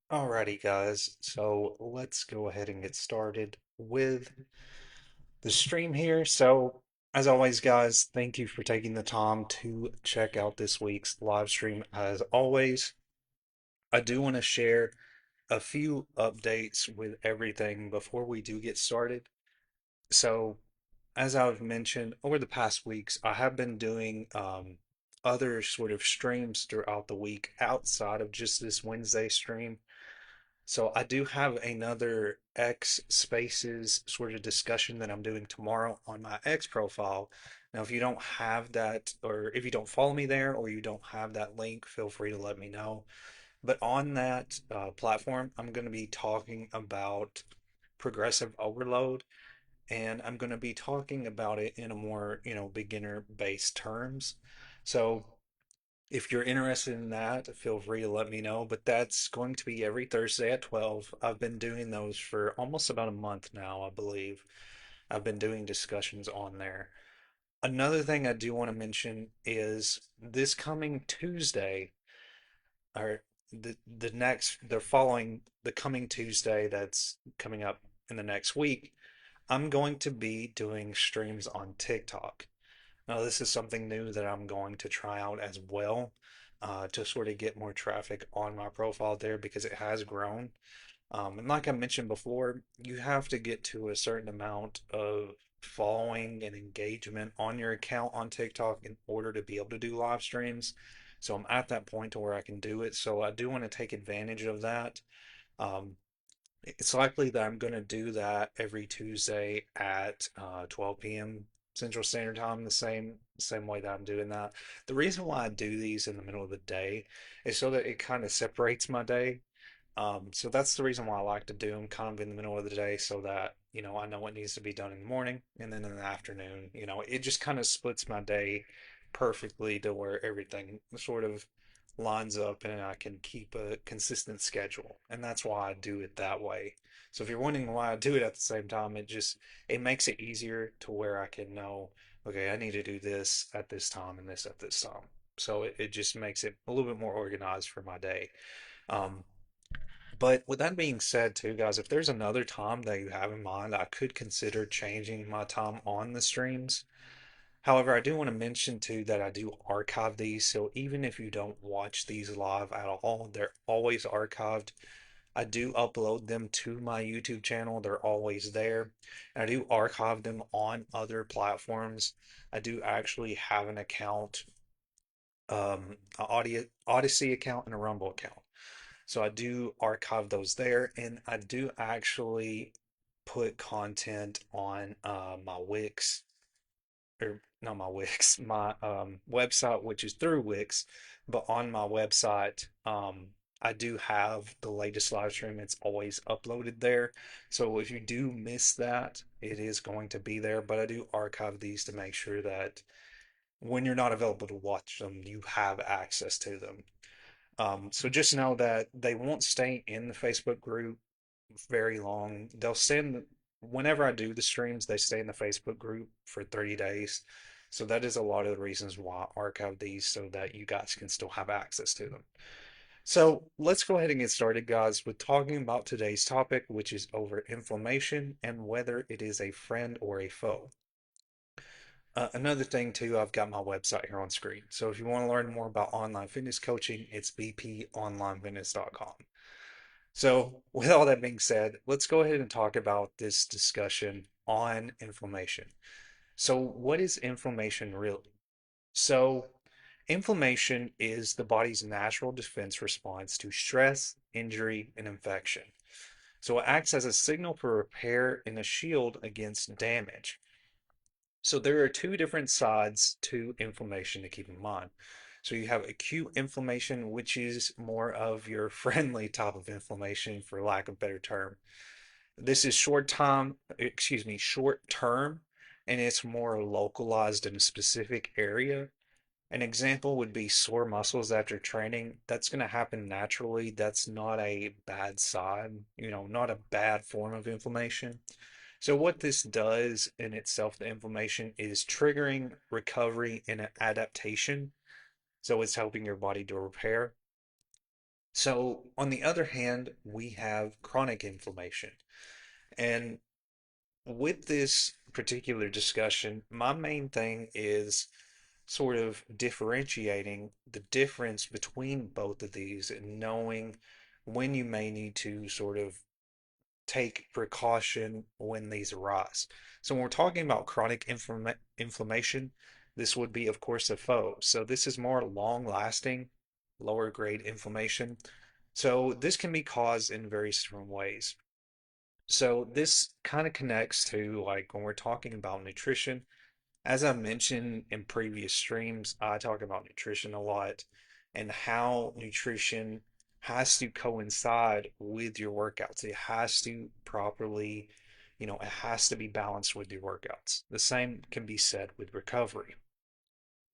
Alrighty, guys. So let's go ahead and get started with the stream here. So, as always, guys, thank you for taking the time to check out this week's live stream. As always, I do want to share a few updates with everything before we do get started. So, as I've mentioned over the past weeks, I have been doing other sort of streams throughout the week outside of just this Wednesday stream. So I do have another X Spaces sort of discussion that I'm doing tomorrow on my X profile. Now, if you don't have that, or if you don't follow me there, or you don't have that link, feel free to let me know. But on that platform, I'm going to be talking about progressive overload, and I'm going to be talking about it in a more, beginner-based terms. So if you're interested in that, feel free to let me know. But that's going to be every Thursday at 12. I've been doing those for almost about a month now, I believe. I've been doing discussions on there. Another thing I do want to mention is this coming Tuesday, or the following, the coming Tuesday that's coming up in the next week, I'm going to be doing streams on TikTok. Now, this is something new that I'm going to try out as well to sort of get more traffic on my profile there because it has grown. And like I mentioned before, you have to get to a certain amount of following and engagement on your account on TikTok in order to be able to do live streams. So I'm at that point to where I can do it. So I do want to take advantage of that. Um, it's likely that I'm going to do that every Tuesday at 12 p.m. Central Standard Time, the same way that I'm doing that. The reason why I do these in the middle of the day is so that it kind of separates my day. So that's the reason why I like to do them kind of in the middle of the day so that, I know what needs to be done in the morning and then in the afternoon. It just kind of splits my day perfectly to where everything sort of lines up and I can keep a consistent schedule. And that's why I do it that way. So if you're wondering why I do it at the same time, it makes it easier to where I can know, okay, I need to do this at this time and this at this time. So it just makes it a little bit more organized for my day. Um, but with that being said, too, guys, if there's another time that you have in mind, I could consider changing my time on the streams. However, I do want to mention too that I do archive these, so even if you don't watch these live at all, they're always archived. I do upload them to my YouTube channel, they're always there. And I do archive them on other platforms. I do actually have an account, an Odyssey account and a Rumble account. So I do archive those there, and I do actually put content on my Wix, or not my Wix, my website, which is through Wix, but on my website, I do have the latest live stream. It's always uploaded there. So if you do miss that, it is going to be there, but I do archive these to make sure that when you're not available to watch them, you have access to them. So just know that they won't stay in the Facebook group very long. Whenever I do the streams, they stay in the Facebook group for 30 days. So that is a lot of the reasons why I archive these so that you guys can still have access to them. So let's go ahead and get started, guys, with talking about today's topic, which is over inflammation and whether it is a friend or a foe. Another thing too, I've got my website here on screen. So if you want to learn more about online fitness coaching, it's bponlinefitness.com. So with all that being said, let's go ahead and talk about this discussion on inflammation. So what is inflammation really? So inflammation is the body's natural defense response to stress, injury, and infection. So it acts as a signal for repair and a shield against damage. So there are two different sides to inflammation to keep in mind. So you have acute inflammation, which is more of your friendly type of inflammation, for lack of a better term. This is short term, and it's more localized in a specific area. An example would be sore muscles after training. That's going to happen naturally. That's not a bad sign, not a bad form of inflammation. So what this does in itself, the inflammation, is triggering recovery and an adaptation. So it's helping your body to repair. So, on the other hand, we have chronic inflammation. And with this particular discussion, my main thing is sort of differentiating the difference between both of these and knowing when you may need to sort of take precaution when these arise. So when we're talking about chronic inflammation, this would be, of course, a foe. So this is more long-lasting, lower grade inflammation. So this can be caused in various different ways. So this kind of connects to like when we're talking about nutrition. As I mentioned in previous streams, I talk about nutrition a lot and how nutrition has to coincide with your workouts. It has to properly, it has to be balanced with your workouts. The same can be said with recovery.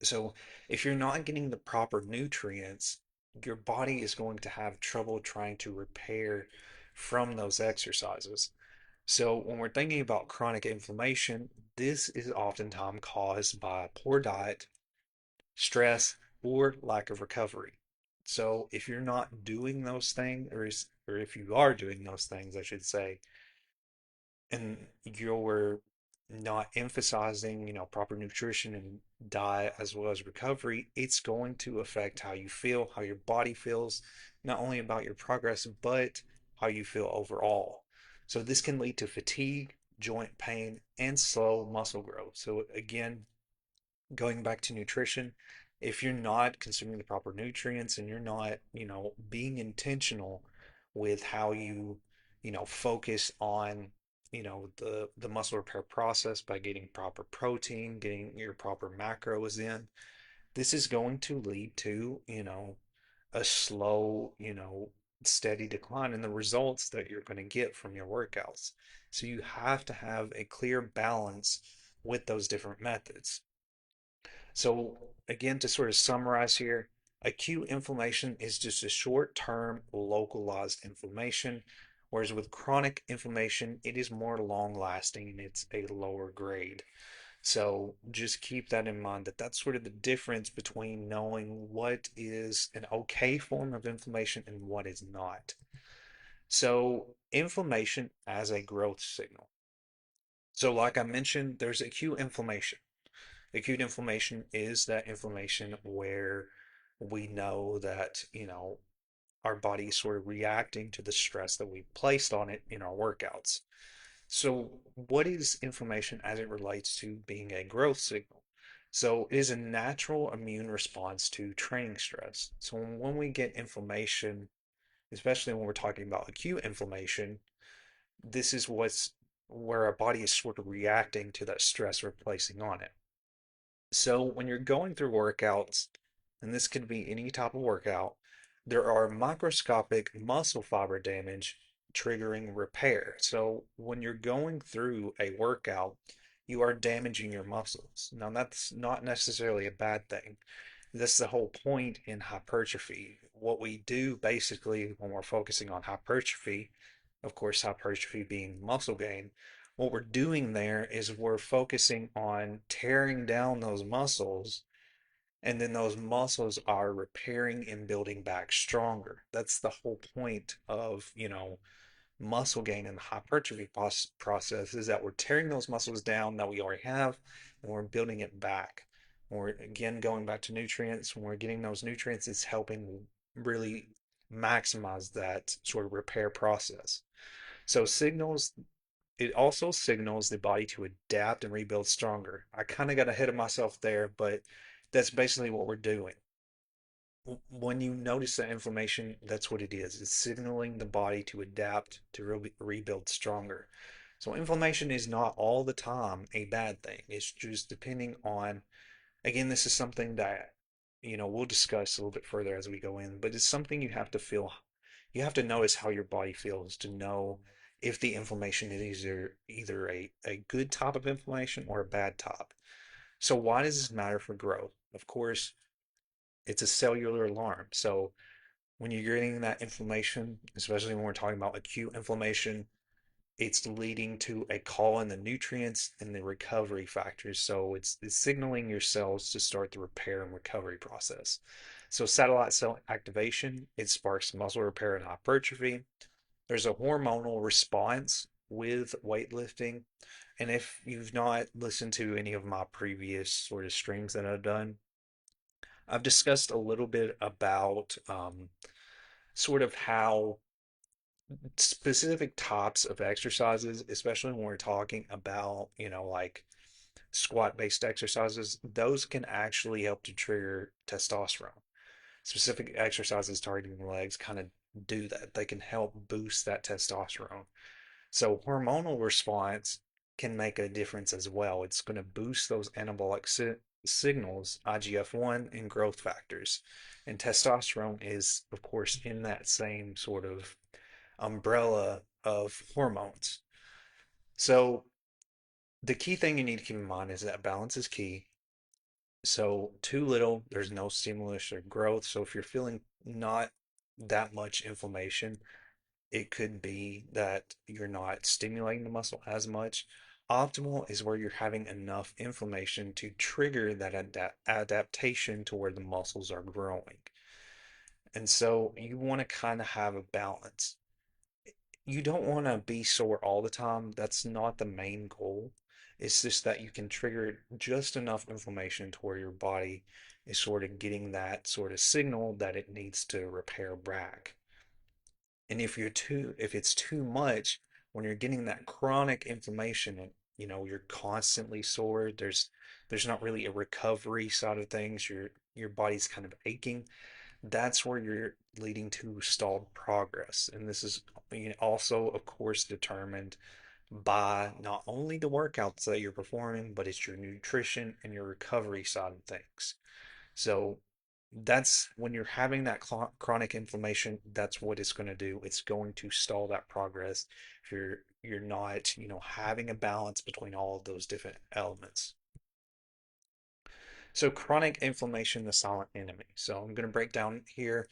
So if you're not getting the proper nutrients, your body is going to have trouble trying to repair from those exercises. So when we're thinking about chronic inflammation, this is oftentimes caused by poor diet, stress, or lack of recovery. So if you're not doing those things, or if you are doing those things, I should say, and you're not emphasizing, proper nutrition and diet as well as recovery, it's going to affect how you feel, how your body feels, not only about your progress, but how you feel overall. So this can lead to fatigue, joint pain, and slow muscle growth. So again, going back to nutrition, if you're not consuming the proper nutrients and you're not, being intentional with how you, focus on, the muscle repair process by getting proper protein, getting your proper macros in, this is going to lead to, a slow, steady decline in the results that you're going to get from your workouts. So you have to have a clear balance with those different methods. So, again, to sort of summarize here, acute inflammation is just a short term localized inflammation, whereas with chronic inflammation, it is more long lasting and it's a lower grade. So, just keep that in mind that that's sort of the difference between knowing what is an okay form of inflammation and what is not. So, inflammation as a growth signal. So, like I mentioned, there's acute inflammation. Acute inflammation is that inflammation where we know that, our body is sort of reacting to the stress that we placed on it in our workouts. So, what is inflammation as it relates to being a growth signal? So, it is a natural immune response to training stress. So, when we get inflammation, especially when we're talking about acute inflammation, this is where our body is sort of reacting to that stress we're placing on it. So when you're going through workouts, and this could be any type of workout, there are microscopic muscle fiber damage triggering repair. So when you're going through a workout, you are damaging your muscles. Now that's not necessarily a bad thing. That's the whole point in hypertrophy. What we do basically when we're focusing on hypertrophy, of course, hypertrophy being muscle gain, what we're doing there is we're focusing on tearing down those muscles, and then those muscles are repairing and building back stronger. That's the whole point of, muscle gain and the hypertrophy process is that we're tearing those muscles down that we already have and we're building it back. When we're again going back to nutrients, when we're getting those nutrients, it's helping really maximize that sort of repair process. So it also signals the body to adapt and rebuild stronger. I kind of got ahead of myself there, but that's basically what we're doing. When you notice that inflammation, that's what it is. It's signaling the body to adapt to rebuild stronger. So inflammation is not all the time a bad thing. It's just depending on, again, this is something that, we'll discuss a little bit further as we go in, but it's something you have to notice how your body feels to know if the inflammation is either a good type of inflammation or a bad type. So why does this matter for growth? Of course, it's a cellular alarm. So when you're getting that inflammation, especially when we're talking about acute inflammation, it's leading to a call in the nutrients and the recovery factors. So it's signaling your cells to start the repair and recovery process. So satellite cell activation, it sparks muscle repair and hypertrophy. There's a hormonal response with weightlifting. And if you've not listened to any of my previous sort of streams that I've done, I've discussed a little bit about sort of how specific types of exercises, especially when we're talking about, like squat based exercises, those can actually help to trigger testosterone. Specific exercises targeting the legs kind of do that. They can help boost that testosterone. So hormonal response can make a difference as well. It's going to boost those anabolic signals, IGF-1 and growth factors. And testosterone is, of course, in that same sort of umbrella of hormones. So the key thing you need to keep in mind is that balance is key. So too little, there's no stimulus or growth. So if you're feeling not that much inflammation, it could be that you're not stimulating the muscle as much. Optimal is where you're having enough inflammation to trigger that adaptation to where the muscles are growing. And so you want to kind of have a balance. You don't want to be sore all the time. That's not the main goal. It's just that you can trigger just enough inflammation to where your body is sort of getting that sort of signal that it needs to repair back. And if it's too much, when you're getting that chronic inflammation and you're constantly sore, there's not really a recovery side of things. Your body's kind of aching. That's where you're leading to stalled progress. And this is also, of course, determined by not only the workouts that you're performing, but it's your nutrition and your recovery side of things. So that's when you're having that chronic inflammation, that's what it's going to do. It's going to stall that progress if you're not, having a balance between all of those different elements. So chronic inflammation, the silent enemy. So I'm going to break down here,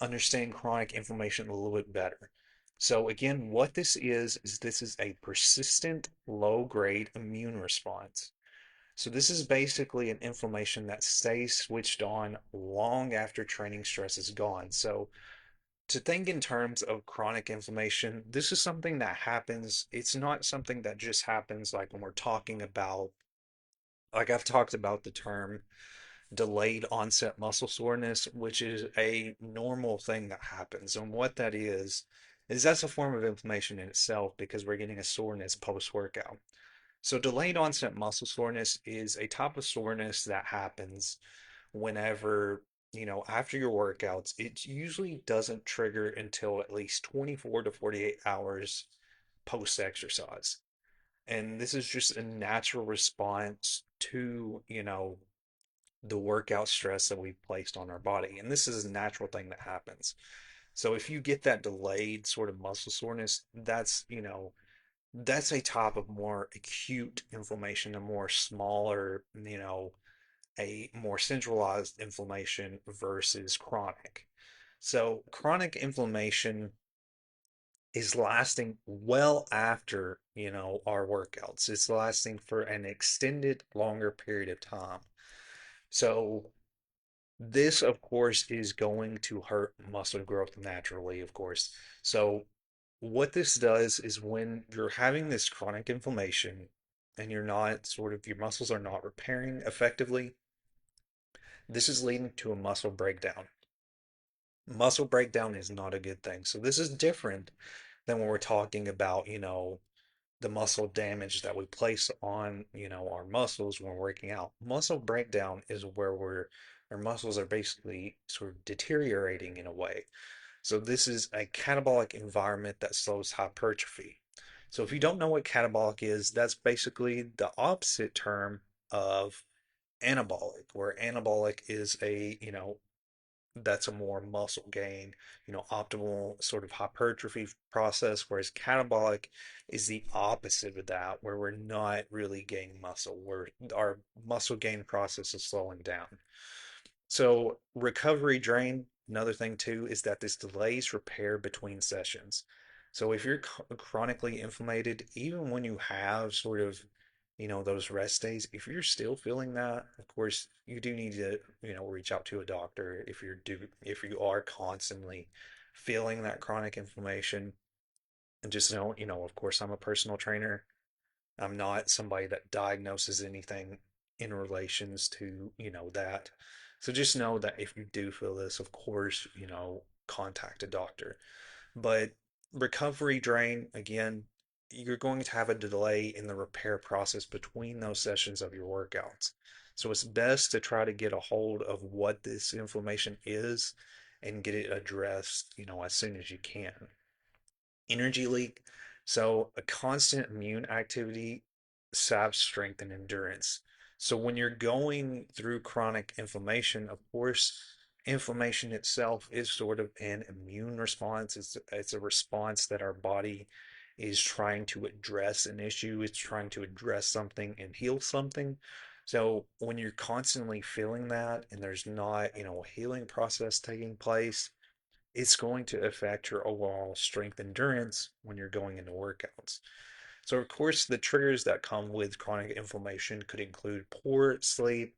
understand chronic inflammation a little bit better. So again, what this is a persistent low-grade immune response. So this is basically an inflammation that stays switched on long after training stress is gone. So to think in terms of chronic inflammation, this is something that happens. It's not something that just happens like when we're talking about, like I've talked about the term delayed onset muscle soreness, which is a normal thing that happens. And what that is that's a form of inflammation in itself because we're getting a soreness post workout. So delayed onset muscle soreness is a type of soreness that happens whenever, after your workouts. It usually doesn't trigger until at least 24 to 48 hours post exercise. And this is just a natural response to, the workout stress that we've placed on our body. And this is a natural thing that happens. So if you get that delayed sort of muscle soreness, that's a type of more acute inflammation, a more smaller, a more centralized inflammation versus chronic. So chronic inflammation is lasting well after, our workouts. It's lasting for an extended longer period of time. So this, of course, is going to hurt muscle growth naturally, of course. So what this does is when you're having this chronic inflammation and your muscles are not repairing effectively, this is leading to a muscle breakdown. Muscle breakdown is not a good thing. So this is different than when we're talking about, the muscle damage that we place on, our muscles when we're working out. Muscle breakdown is where our muscles are basically sort of deteriorating in a way. So this is a catabolic environment that slows hypertrophy. So if you don't know what catabolic is, that's basically the opposite term of anabolic, where anabolic is that's a more muscle gain, optimal sort of hypertrophy process, whereas catabolic is the opposite of that, where we're not really gaining muscle, where our muscle gain process is slowing down. So recovery drain, another thing too, is that this delays repair between sessions. So if you're chronically inflamed, even when you have sort of, those rest days. If you're still feeling that, of course, you do need to, reach out to a doctor if you are constantly feeling that chronic inflammation. And just know, of course, I'm a personal trainer. I'm not somebody that diagnoses anything in relations to, that. So just know that if you do feel this, of course, contact a doctor. But recovery drain, again, you're going to have a delay in the repair process between those sessions of your workouts. So it's best to try to get a hold of what this inflammation is and get it addressed, as soon as you can. Energy leak. So a constant immune activity saps strength and endurance. So when you're going through chronic inflammation, of course, inflammation itself is sort of an immune response. It's a response that our body is trying to address an issue. It's trying to address something and heal something. So when you're constantly feeling that and there's not, a healing process taking place, it's going to affect your overall strength endurance when you're going into workouts. So, of course, the triggers that come with chronic inflammation could include poor sleep.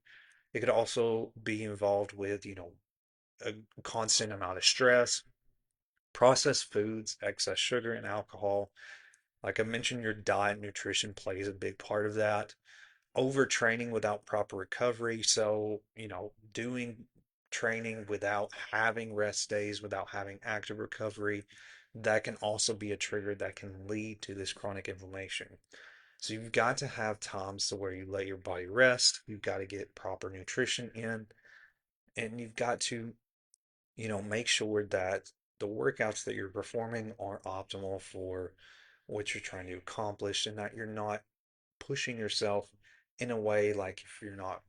It could also be involved with, a constant amount of stress, processed foods, excess sugar and alcohol. Like I mentioned, your diet and nutrition plays a big part of that. Overtraining without proper recovery. So, doing training without having rest days, without having active recovery, that can also be a trigger that can lead to this chronic inflammation. So you've got to have times to where you let your body rest. You've got to get proper nutrition in, and you've got to, make sure that the workouts that you're performing are optimal for what you're trying to accomplish and that you're not pushing yourself in a way like if you're not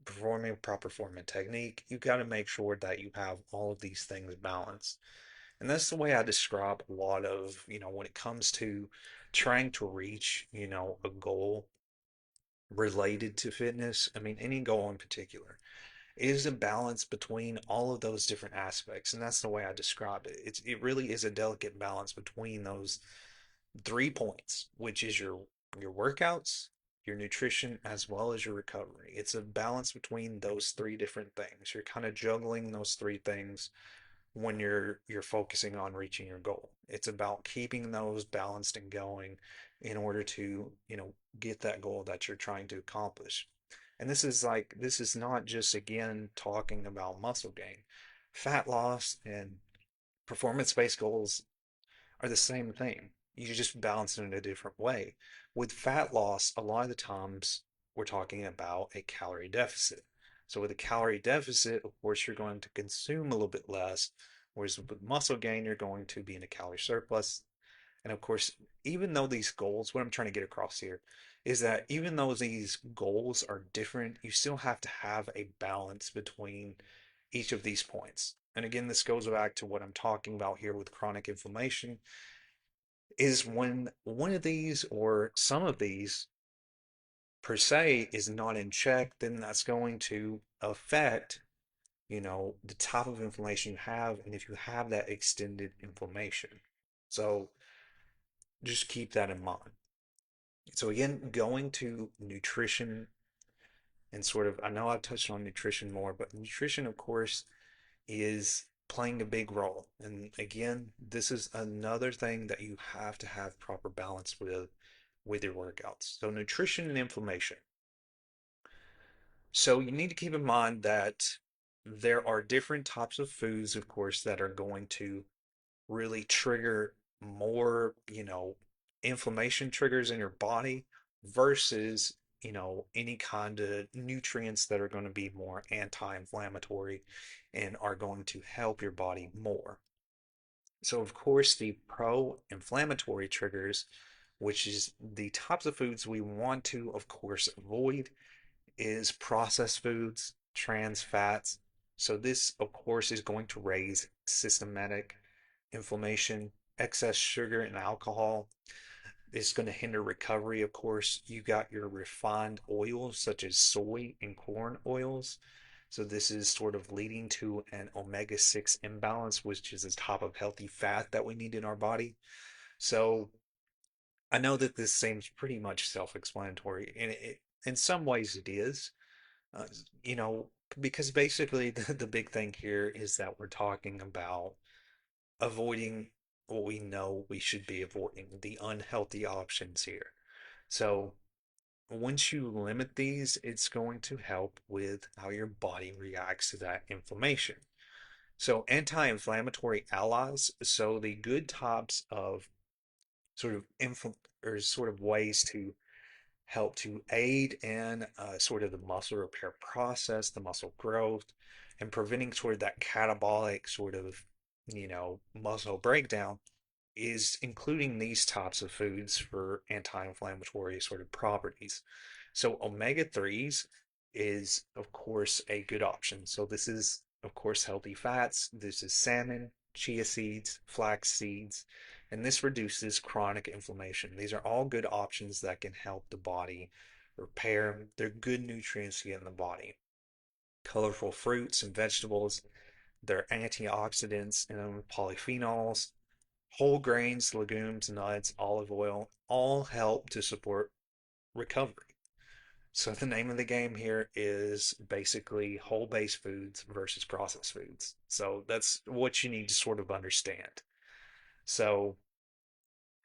performing proper form and technique, you've got to make sure that you have all of these things balanced. And that's the way I describe a lot of, when it comes to trying to reach, a goal related to fitness. I mean, any goal in particular is a balance between all of those different aspects. And that's the way I describe it. It really is a delicate balance between those 3 points, which is your workouts, your nutrition, as well as your recovery. It's a balance between those three different things. You're kind of juggling those three things when you're focusing on reaching your goal. It's about keeping those balanced and going in order to, get that goal that you're trying to accomplish. And this is not just again talking about muscle gain. Fat loss and performance-based goals are the same thing. You just balance it in a different way. With fat loss, a lot of the times we're talking about a calorie deficit. So with a calorie deficit, of course, you're going to consume a little bit less, whereas with muscle gain, you're going to be in a calorie surplus. And of course, even though these goals, what I'm trying to get across here is that even though these goals are different, you still have to have a balance between each of these points. And again, this goes back to what I'm talking about here with chronic inflammation is when one of these or some of these per se is not in check, then that's going to affect, the type of inflammation you have and if you have that extended inflammation. So just keep that in mind. So again, going to nutrition and sort of, I know I've touched on nutrition more, but nutrition, of course, is playing a big role. And again, this is another thing that you have to have proper balance with your workouts. So nutrition and inflammation. So you need to keep in mind that there are different types of foods, of course, that are going to really trigger more, inflammation triggers in your body versus, any kind of nutrients that are going to be more anti-inflammatory and are going to help your body more. So, of course, the pro-inflammatory triggers, which is the types of foods we want to, of course, avoid, is processed foods, trans fats. So this, of course, is going to raise systematic inflammation, excess sugar and alcohol. It's going to hinder recovery, of course. You got your refined oils such as soy and corn oils. So this is sort of leading to an omega-6 imbalance, which is a type of healthy fat that we need in our body. So I know that this seems pretty much self-explanatory, and in some ways it is. Uh, you know, because basically the big thing here is that we're talking about avoiding what we know we should be avoiding, the unhealthy options here. So once you limit these, it's going to help with how your body reacts to that inflammation. So anti-inflammatory allies, so the good types of sort of or sort of ways to help to aid in sort of the muscle repair process, the muscle growth, and preventing sort of that catabolic sort of, muscle breakdown is including these types of foods for anti-inflammatory sort of properties. So omega-3s is of course a good option. So this is of course healthy fats. This is salmon, chia seeds, flax seeds, and this reduces chronic inflammation. These are all good options that can help the body repair. They're good nutrients to get in the body. Colorful fruits and vegetables, they're antioxidants and polyphenols. Whole grains, legumes, nuts, olive oil all help to support recovery. So the name of the game here is basically whole-based foods versus processed foods. So that's what you need to sort of understand. So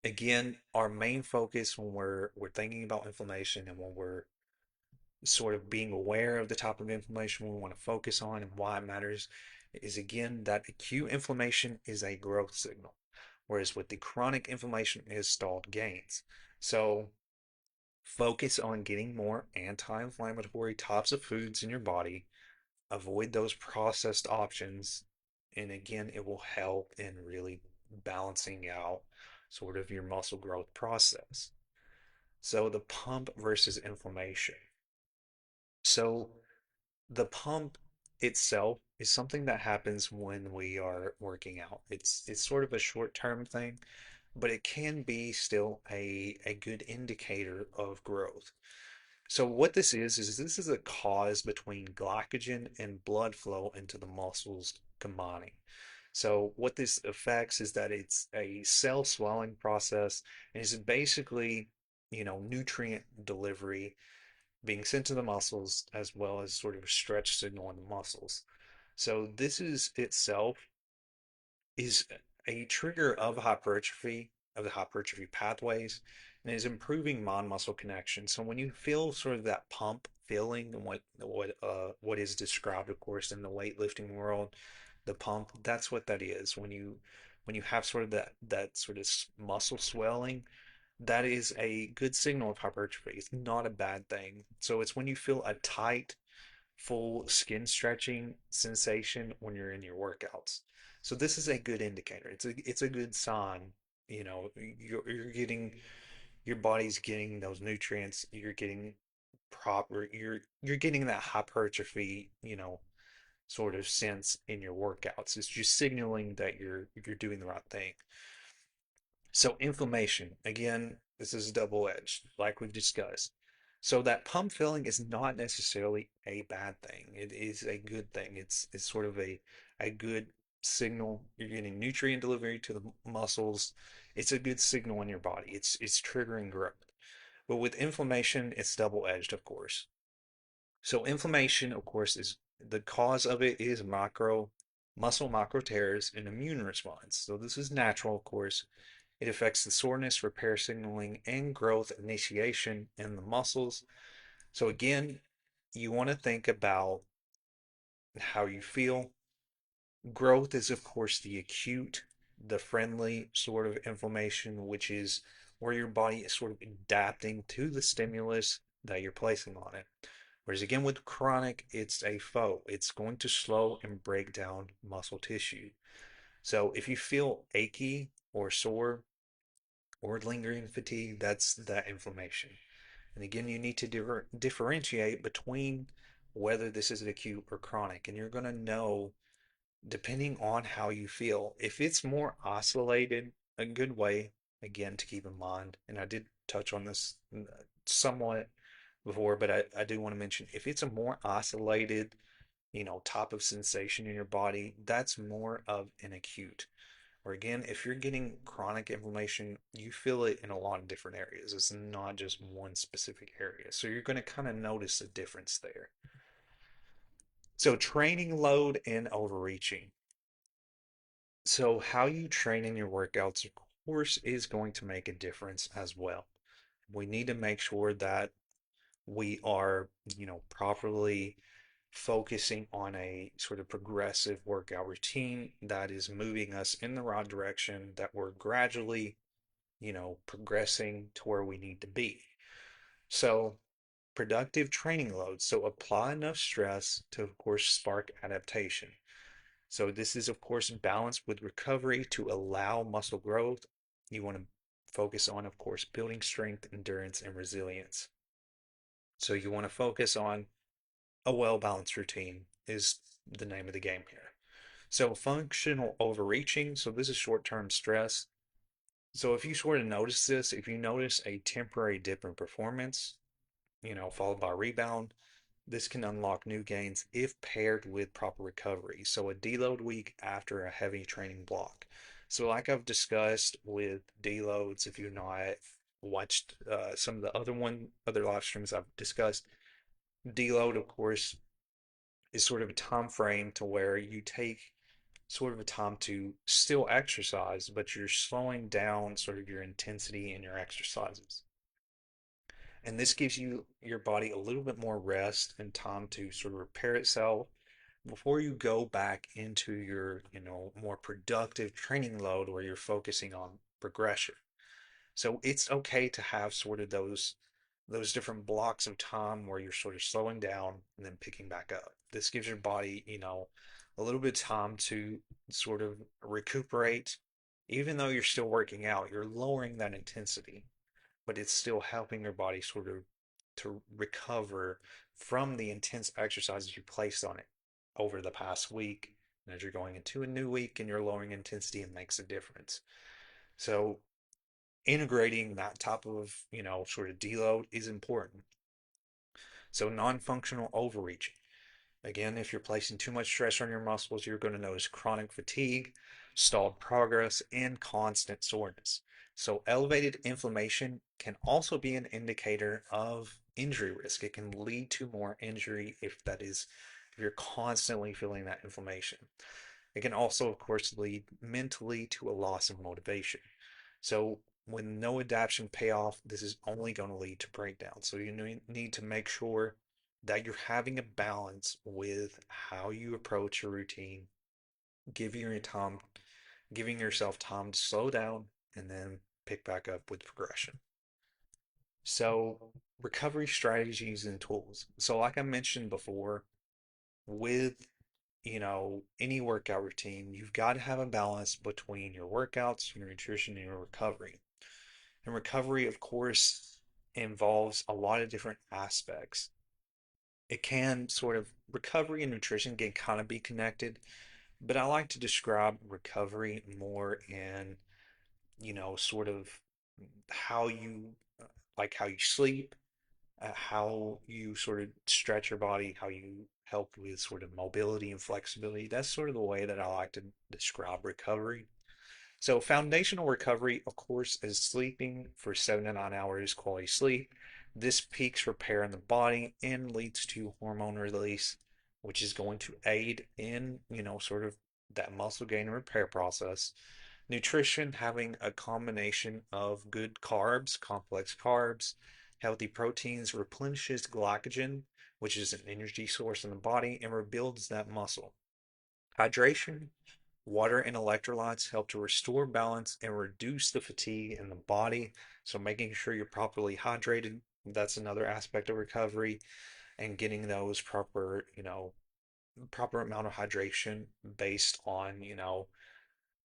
again, our main focus when we're thinking about inflammation and when we're sort of being aware of the type of inflammation we want to focus on and why it matters is again that acute inflammation is a growth signal, whereas with the chronic inflammation is stalled gains. So focus on getting more anti-inflammatory types of foods in your body, avoid those processed options, and again, it will help in really balancing out sort of your muscle growth process. So the pump versus inflammation. So the pump itself is something that happens when we are working out. It's sort of a short-term thing, but it can be still a good indicator of growth. So what this is a cause between glycogen and blood flow into the muscles combining. So what this affects is that it's a cell swelling process and is basically, nutrient delivery being sent to the muscles as well as sort of a stretch signal in the muscles. So this is itself is a trigger of the hypertrophy pathways and is improving mind muscle connection. So when you feel sort of that pump feeling and what is described of course in the weightlifting world, the pump, that's what that is. When you have sort of that sort of muscle swelling, that is a good signal of hypertrophy. It's not a bad thing. So it's when you feel a tight, full skin stretching sensation when you're in your workouts. So this is a good indicator. It's a good sign. You're getting your body's getting those nutrients. You're getting proper. You're getting that hypertrophy. Sort of sense in your workouts. It's just signaling that you're doing the right thing. So inflammation, again, this is double-edged, like we've discussed. So that pump filling is not necessarily a bad thing. It is a good thing. It's sort of a good signal. You're getting nutrient delivery to the muscles. It's a good signal in your body. It's triggering growth. But with inflammation, it's double-edged, of course. So inflammation, of course, is the cause of it is muscle micro tears and immune response. So this is natural, of course. It affects the soreness, repair signaling, and growth initiation in the muscles. So again, you want to think about how you feel. Growth is, of course, the acute, the friendly sort of inflammation, which is where your body is sort of adapting to the stimulus that you're placing on it. Whereas again, with chronic, it's a foe. It's going to slow and break down muscle tissue. So if you feel achy or sore, or lingering fatigue, that's that inflammation. And again, you need to differentiate between whether this is acute or chronic. And you're going to know, depending on how you feel, if it's more isolated, a good way, again, to keep in mind, and I did touch on this somewhat before, but I do want to mention if it's a more isolated, type of sensation in your body, that's more of an acute. Or again, if you're getting chronic inflammation, you feel it in a lot of different areas. It's not just one specific area. So you're going to kind of notice a difference there. So training load and overreaching. So how you train in your workouts, of course, is going to make a difference as well. We need to make sure that we are, properly focusing on a sort of progressive workout routine that is moving us in the right direction, that we're gradually, progressing to where we need to be. So, productive training loads. So, apply enough stress to, of course, spark adaptation. So, this is, of course, balanced with recovery to allow muscle growth. You want to focus on, of course, building strength, endurance, and resilience. So, you want to focus on a well balanced routine, is the name of the game here. So, functional overreaching. So, this is short term stress. So, if you sort of notice this, if you notice a temporary dip in performance, followed by a rebound, this can unlock new gains if paired with proper recovery. So, a deload week after a heavy training block. So, like I've discussed with deloads, if you've not watched some of the other live streams I've discussed, deload, of course, is sort of a time frame to where you take sort of a time to still exercise, but you're slowing down sort of your intensity in your exercises. And this gives your body a little bit more rest and time to sort of repair itself before you go back into your, more productive training load where you're focusing on progression. So it's okay to have sort of those different blocks of time where you're sort of slowing down and then picking back up. This gives your body, a little bit of time to sort of recuperate. Even though you're still working out, you're lowering that intensity, but it's still helping your body sort of to recover from the intense exercises you placed on it over the past week. And as you're going into a new week and you're lowering intensity, it makes a difference. So integrating that type of, sort of deload is important. So non-functional overreaching. Again, if you're placing too much stress on your muscles, you're going to notice chronic fatigue, stalled progress, and constant soreness. So elevated inflammation can also be an indicator of injury risk. It can lead to more injury if you're constantly feeling that inflammation. It can also, of course, lead mentally to a loss of motivation. So when no adaptation payoff, this is only going to lead to breakdown. So you need to make sure that you're having a balance with how you approach your routine, giving your time, giving yourself time to slow down and then pick back up with progression. So recovery strategies and tools. So like I mentioned before, with any workout routine, you've got to have a balance between your workouts, your nutrition, and your recovery. And recovery, of course, involves a lot of different aspects. It can sort of, recovery and nutrition can kind of be connected, but I like to describe recovery more in, sort of how you, how you sleep, how you sort of stretch your body, how you help with sort of mobility and flexibility. That's sort of the way that I like to describe recovery. So, foundational recovery, of course, is sleeping for 7 to 9 hours quality sleep. This peaks repair in the body and leads to hormone release, which is going to aid in, sort of that muscle gain and repair process. Nutrition, having a combination of good carbs, complex carbs, healthy proteins, replenishes glycogen, which is an energy source in the body, and rebuilds that muscle. Hydration, water and electrolytes help to restore balance and reduce the fatigue in the body. So, making sure you're properly hydrated, that's another aspect of recovery, and getting those proper amount of hydration based on,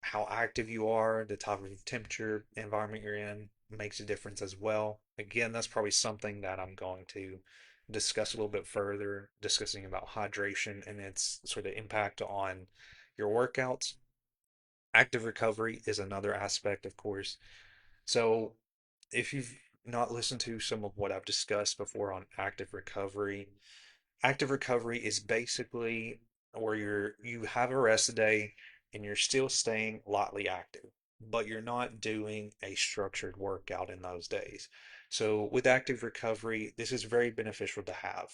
how active you are, the type of temperature environment you're in makes a difference as well. Again, that's probably something that I'm going to discuss a little bit further, discussing about hydration and its sort of impact on your workouts. Active recovery is another aspect, of course. So, if you've not listened to some of what I've discussed before on active recovery is basically where you have a rest day, and you're still staying lightly active, but you're not doing a structured workout in those days. So with active recovery, this is very beneficial to have,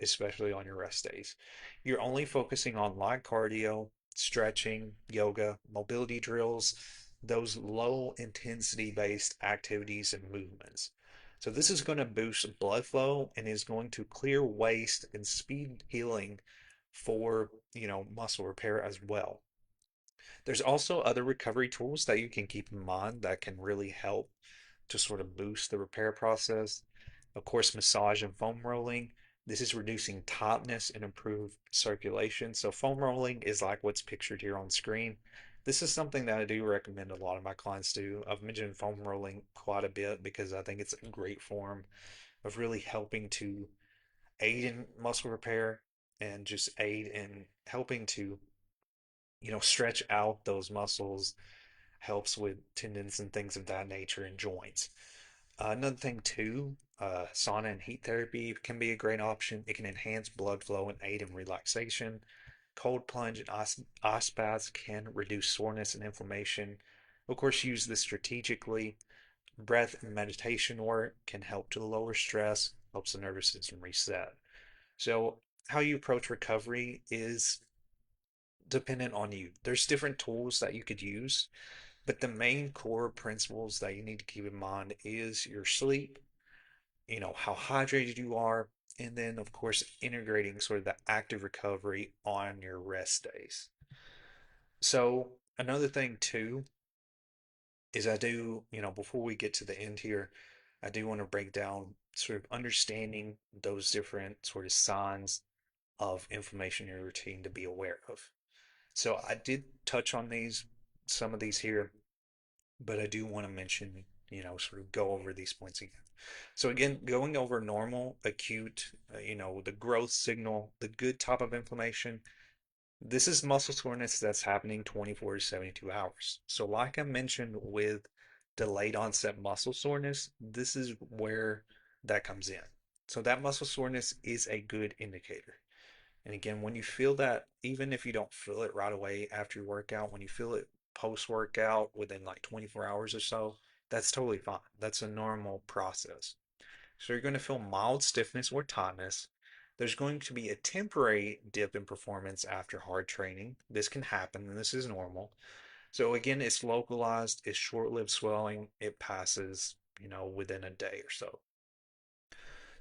especially on your rest days. You're only focusing on light cardio, stretching, yoga, mobility drills, those low intensity based activities and movements. So this is going to boost blood flow and is going to clear waste and speed healing for, muscle repair as well. There's also other recovery tools that you can keep in mind that can really help to sort of boost the repair process. Of course, massage and foam rolling. This is reducing tightness and improve circulation. So foam rolling is like what's pictured here on screen. This is something that I do recommend a lot of my clients do. I've mentioned foam rolling quite a bit because I think it's a great form of really helping to aid in muscle repair and just aid in helping to, stretch out those muscles, helps with tendons and things of that nature and joints. Another thing too, sauna and heat therapy can be a great option. It can enhance blood flow and aid in relaxation. Cold plunge and ice baths can reduce soreness and inflammation. Of course, use this strategically. Breath and meditation work can help to lower stress, helps the nervous system reset. So, how you approach recovery is dependent on you. There's different tools that you could use, but the main core principles that you need to keep in mind is your sleep, how hydrated you are, and then, of course, integrating sort of the active recovery on your rest days. So, another thing, too, is before we get to the end here, I do want to break down sort of understanding those different sort of signs of inflammation in your routine to be aware of. So, I did touch on some of these here, but I do want to mention, sort of go over these points again. So again, going over normal, acute, the growth signal, the good type of inflammation, this is muscle soreness that's happening 24 to 72 hours. So like I mentioned with delayed onset muscle soreness, this is where that comes in. So that muscle soreness is a good indicator. And again, when you feel that, even if you don't feel it right away after your workout, when you feel it post workout within like 24 hours or so, that's totally fine. That's a normal process. So you're going to feel mild stiffness or tightness. There's going to be a temporary dip in performance after hard training. This can happen and this is normal. So again, it's localized, it's short-lived swelling, it passes, within a day or so.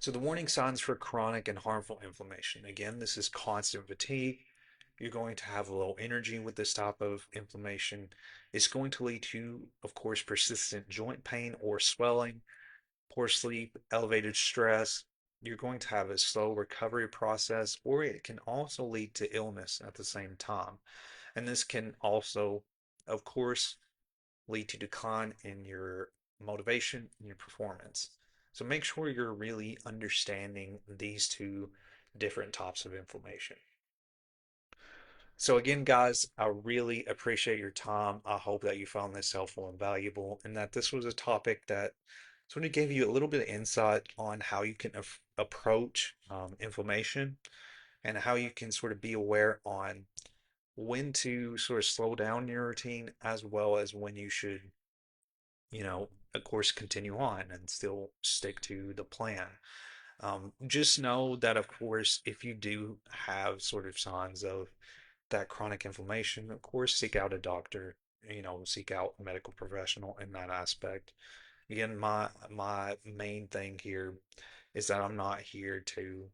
So the warning signs for chronic and harmful inflammation. Again, this is constant fatigue. You're going to have low energy with this type of inflammation. It's going to lead to, of course, persistent joint pain or swelling, poor sleep, elevated stress. You're going to have a slow recovery process, or it can also lead to illness at the same time. And this can also, of course, lead to decline in your motivation and your performance. So make sure you're really understanding these two different types of inflammation. So again, guys, I really appreciate your time. I hope that you found this helpful and valuable, and that this was a topic that sort of gave you a little bit of insight on how you can approach inflammation and how you can sort of be aware on when to sort of slow down your routine as well as when you should, of course, continue on and still stick to the plan. Just know that, of course, if you do have sort of signs of that chronic inflammation, of course, seek out a doctor, seek out a medical professional in that aspect. Again, my main thing here is that I'm not here to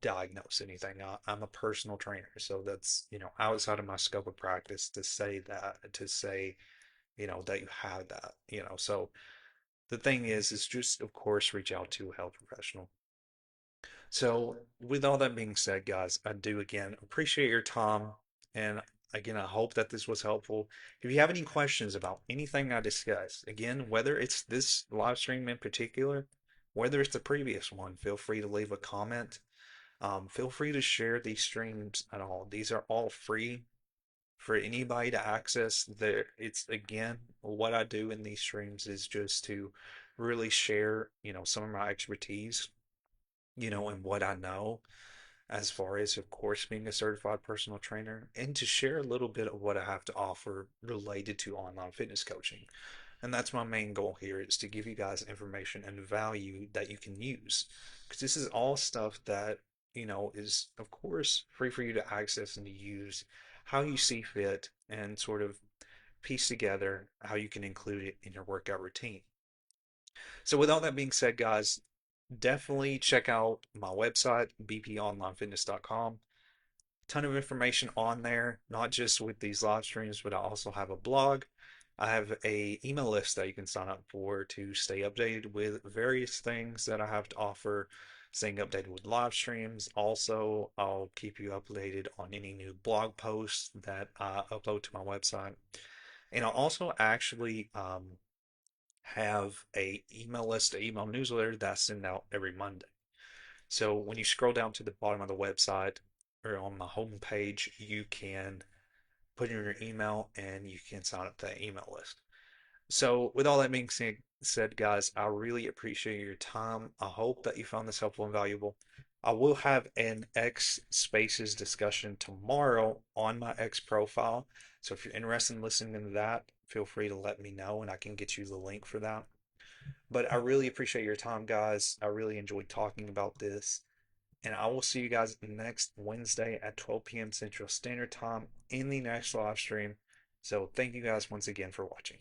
diagnose anything. I'm a personal trainer, so that's, outside of my scope of practice to say, that you have that, So the thing is just, of course, reach out to a health professional. So, with all that being said, guys, I do again appreciate your time. And again, I hope that this was helpful. If you have any questions about anything I discussed, again, whether it's this live stream in particular, whether it's the previous one, feel free to leave a comment. Feel free to share these streams at all. These are all free for anybody to access. There, it's again, what I do in these streams is just to really share, some of my expertise, and what I know. as far as, of course, being a certified personal trainer, and to share a little bit of what I have to offer related to online fitness coaching. And that's my main goal here, is to give you guys information and value that you can use. Because this is all stuff that, is of course free for you to access and to use how you see fit and sort of piece together how you can include it in your workout routine. So with all that being said, guys, definitely check out my website, bponlinefitness.com. Ton of information on there, not just with these live streams, but I also have a blog. I have a email list that you can sign up for to stay updated with various things that I have to offer, staying updated with live streams. Also, I'll keep you updated on any new blog posts that I upload to my website. And I'll also actually have a email list, a email newsletter that I send out every Monday. So when you scroll down to the bottom of the website or on my home page, you can put in your email and you can sign up to that email list. So with all that being said, guys, I really appreciate your time. I hope that you found this helpful and valuable. I will have an X Spaces discussion tomorrow on my X profile. So if you're interested in listening to that, feel free to let me know and I can get you the link for that. But I really appreciate your time, guys. I really enjoyed talking about this. And I will see you guys next Wednesday at 12 p.m. Central Standard Time in the next live stream. So thank you guys once again for watching.